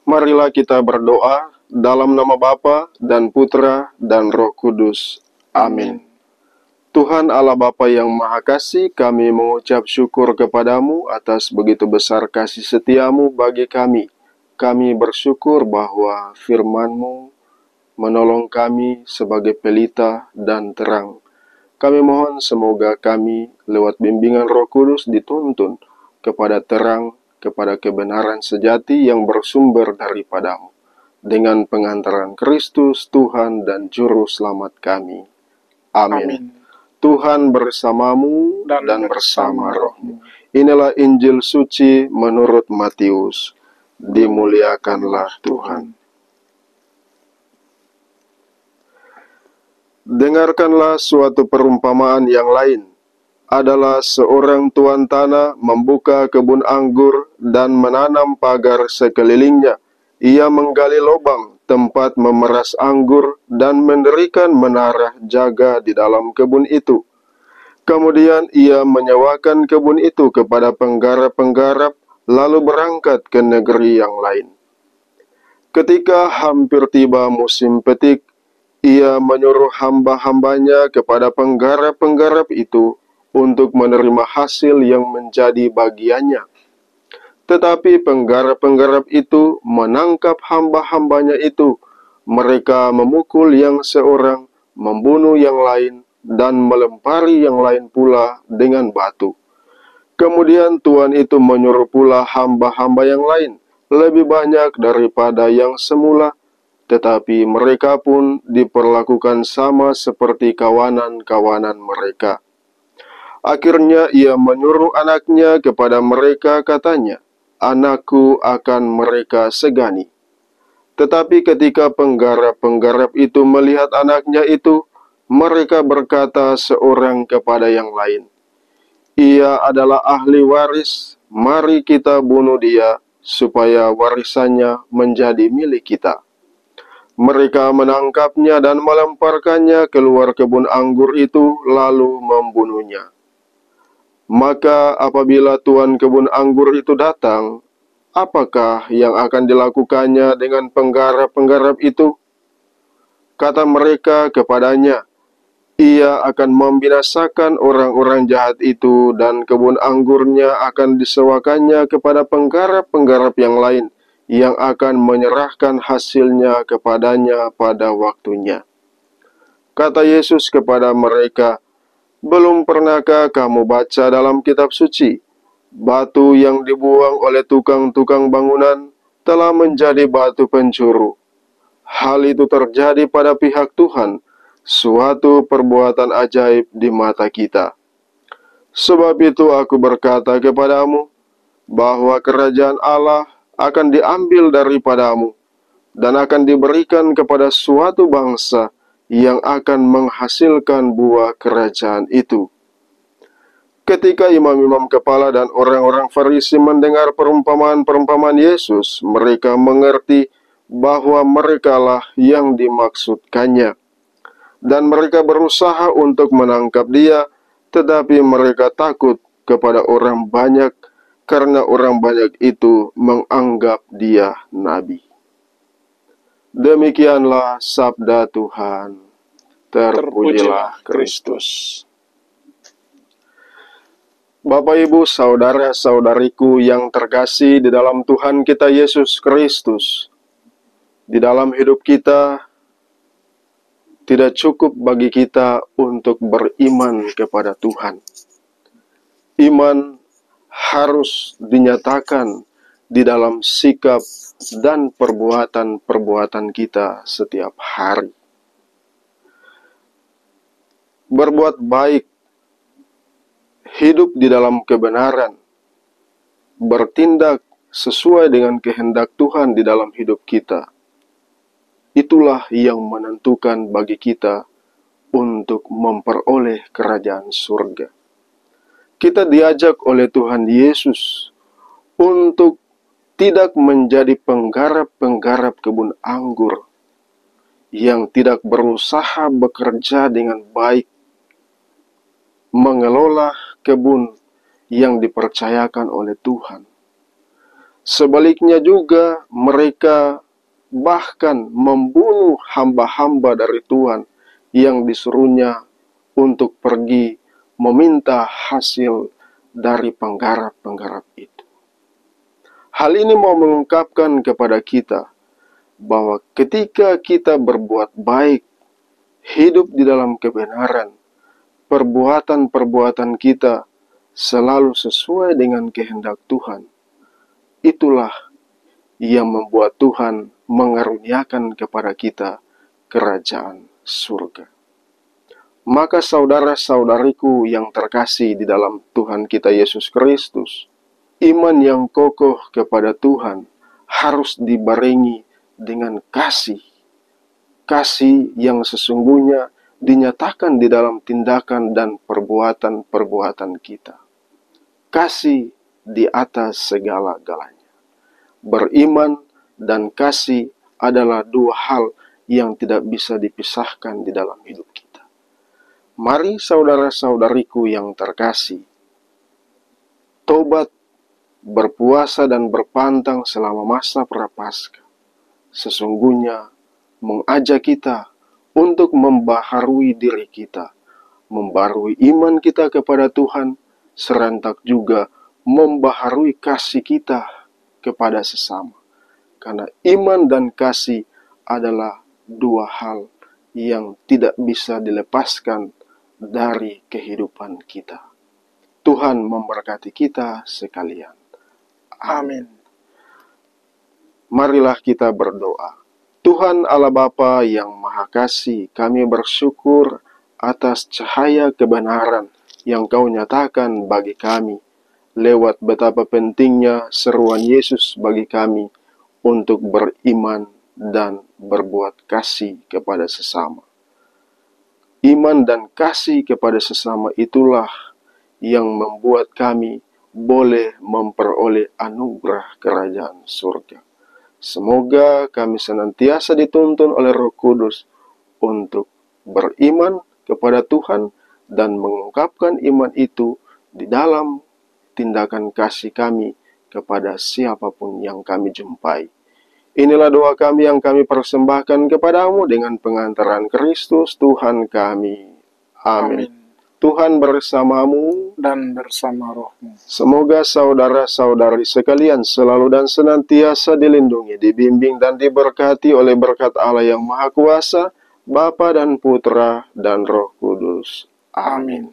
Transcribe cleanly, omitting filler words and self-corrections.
Marilah kita berdoa dalam nama Bapa dan Putra dan Roh Kudus. Amin. Tuhan Allah Bapa yang Maha Kasih, kami mengucap syukur kepadamu atas begitu besar kasih setiamu bagi kami. Kami bersyukur bahwa firman-Mu menolong kami sebagai pelita dan terang. Kami mohon semoga kami lewat bimbingan Roh Kudus dituntun kepada terang, kepada kebenaran sejati yang bersumber daripadamu. Dengan pengantaran Kristus, Tuhan dan Juru Selamat kami. Amin. Tuhan bersamamu dan bersama rohmu. Inilah Injil suci menurut Matius. Dimuliakanlah Tuhan. Dengarkanlah suatu perumpamaan yang lain. Adalah seorang tuan tanah membuka kebun anggur dan menanam pagar sekelilingnya. Ia menggali lubang tempat memeras anggur dan mendirikan menara jaga di dalam kebun itu. Kemudian ia menyewakan kebun itu kepada penggarap-penggarap, lalu berangkat ke negeri yang lain. Ketika hampir tiba musim petik, ia menyuruh hamba-hambanya kepada penggarap-penggarap itu untuk menerima hasil yang menjadi bagiannya. Tetapi penggarap-penggarap itu menangkap hamba-hambanya itu. Mereka memukul yang seorang, membunuh yang lain, dan melempari yang lain pula dengan batu. Kemudian tuan itu menyuruh pula hamba-hamba yang lain, lebih banyak daripada yang semula. Tetapi mereka pun diperlakukan sama seperti kawanan-kawanan mereka. Akhirnya ia menyuruh anaknya kepada mereka, katanya, "Anakku akan mereka segani." Tetapi ketika penggarap-penggarap itu melihat anaknya itu, mereka berkata seorang kepada yang lain, "Ia adalah ahli waris, mari kita bunuh dia, supaya warisannya menjadi milik kita." Mereka menangkapnya dan melemparkannya keluar kebun anggur itu, lalu membunuhnya. Maka apabila tuan kebun anggur itu datang, apakah yang akan dilakukannya dengan penggarap-penggarap itu? Kata mereka kepadanya, "Ia akan membinasakan orang-orang jahat itu, dan kebun anggurnya akan disewakannya kepada penggarap-penggarap yang lain, yang akan menyerahkan hasilnya kepadanya pada waktunya." Kata Yesus kepada mereka, "Belum pernahkah kamu baca dalam kitab suci, batu yang dibuang oleh tukang-tukang bangunan telah menjadi batu pencuru? Hal itu terjadi pada pihak Tuhan, suatu perbuatan ajaib di mata kita. Sebab itu aku berkata kepadamu, bahwa kerajaan Allah akan diambil daripadamu, dan akan diberikan kepada suatu bangsa yang akan menghasilkan buah kerajaan itu." Ketika imam-imam kepala dan orang-orang Farisi mendengar perumpamaan-perumpamaan Yesus, mereka mengerti bahwa merekalah yang dimaksudkannya. Dan mereka berusaha untuk menangkap dia, tetapi mereka takut kepada orang banyak, karena orang banyak itu menganggap dia nabi. Demikianlah sabda Tuhan. Terpujilah Kristus. Bapak, Ibu, saudara-saudariku yang terkasih di dalam Tuhan kita Yesus Kristus, di dalam hidup kita tidak cukup bagi kita untuk beriman kepada Tuhan. Iman harus dinyatakan di dalam sikap dan perbuatan-perbuatan kita setiap hari. Berbuat baik, hidup di dalam kebenaran, bertindak sesuai dengan kehendak Tuhan di dalam hidup kita. Itulah yang menentukan bagi kita untuk memperoleh kerajaan surga. Kita diajak oleh Tuhan Yesus untuk tidak menjadi penggarap-penggarap kebun anggur yang tidak berusaha bekerja dengan baik, mengelola kebun yang dipercayakan oleh Tuhan. Sebaliknya juga mereka bahkan membunuh hamba-hamba dari Tuhan yang disuruhnya untuk pergi meminta hasil dari penggarap-penggarap itu. Hal ini mau mengungkapkan kepada kita bahwa ketika kita berbuat baik, hidup di dalam kebenaran, perbuatan-perbuatan kita selalu sesuai dengan kehendak Tuhan. Itulah yang membuat Tuhan mengaruniakan kepada kita kerajaan surga. Maka saudara-saudariku yang terkasih di dalam Tuhan kita Yesus Kristus, iman yang kokoh kepada Tuhan harus dibarengi dengan kasih. Kasih yang sesungguhnya dinyatakan di dalam tindakan dan perbuatan-perbuatan kita. Kasih di atas segala-galanya. Beriman dan kasih adalah dua hal yang tidak bisa dipisahkan di dalam hidup kita. Mari saudara-saudariku yang terkasih, tobat, berpuasa dan berpantang selama masa Prapaskah sesungguhnya mengajak kita untuk membaharui diri kita, membaharui iman kita kepada Tuhan, serentak juga membaharui kasih kita kepada sesama. Karena iman dan kasih adalah dua hal yang tidak bisa dilepaskan dari kehidupan kita. Tuhan memberkati kita sekalian. Amin. Marilah kita berdoa. Tuhan Allah Bapa yang Maha Kasih, kami bersyukur atas cahaya kebenaran yang Kau nyatakan bagi kami, lewat betapa pentingnya seruan Yesus bagi kami untuk beriman dan berbuat kasih kepada sesama. Iman dan kasih kepada sesama itulah yang membuat kami boleh memperoleh anugerah kerajaan surga. Semoga kami senantiasa dituntun oleh Roh Kudus untuk beriman kepada Tuhan dan mengungkapkan iman itu di dalam tindakan kasih kami kepada siapapun yang kami jumpai. Inilah doa kami yang kami persembahkan kepadamu dengan pengantaran Kristus Tuhan kami. Amin. Tuhan bersamamu dan bersama rohmu. Semoga saudara-saudari sekalian selalu dan senantiasa dilindungi, dibimbing dan diberkati oleh berkat Allah yang Maha Kuasa, Bapa dan Putra dan Roh Kudus. Amin.